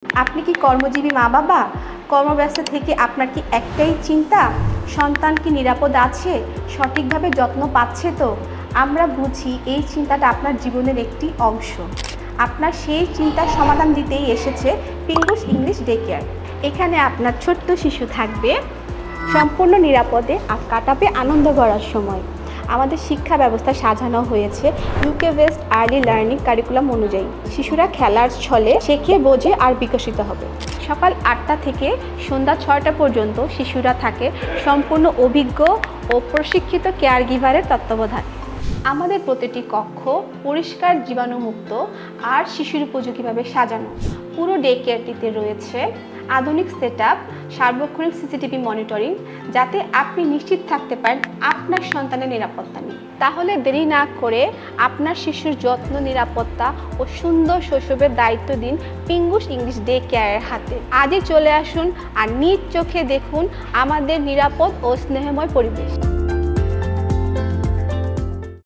আপনি কি কর্মজীবী মা-বাবা? কর্মব্যস্ত থেকে আপনার কি একটাই চিন্তা, সন্তান কি নিরাপদ আছে, সঠিকভাবে যত্ন পাচ্ছে তো? আমরা বুঝি এই চিন্তাটা আপনার জীবনের একটি অংশ। আপনার সেই চিন্তার সমাধান দিতেই এসেছে পিঙ্গুস ইংলিশ ডে কেয়ার। এখানে আপনার ছোট্ট শিশু থাকবে সম্পূর্ণ নিরাপদে আর কাটাবে আনন্দ ভরার সময়। আমাদের শিক্ষা ব্যবস্থা সাজানো হয়েছে UK based early learning curriculum অনুযায়ী। শিশুরা খেলার ছলে শেখে, বোঝে আর বিকশিত হবে। সকাল 8টা থেকে সন্ধ্যা 6টা পর্যন্ত শিশুরা থাকে সম্পূর্ণ অভিজ্ঞ ও প্রশিক্ষিত কেয়ার গিভারের তত্ত্বাবধানে। আমাদের প্রতিটি কক্ষ পরিষ্কার, জীবাণুমুক্ত আর শিশুর উপযোগীভাবে সাজানো। পুরো ডে কেয়ারটিতে রয়েছে আধুনিক সেটআপ, সার্বক্ষণিক সিসিটিভি মনিটরিং, যাতে আপনি নিশ্চিত থাকতে পারেন আপনার সন্তানের নিরাপত্তা নিয়ে। তাহলে দেরি না করে আপনার শিশুর যত্ন, নিরাপত্তা ও সুন্দর শৈশবের দায়িত্ব দিন পিঙ্গুস ইংলিশ ডে কেয়ারের হাতে। আজই চলে আসুন আর নিজ চোখে দেখুন আমাদের নিরাপদ ও স্নেহময় পরিবেশ।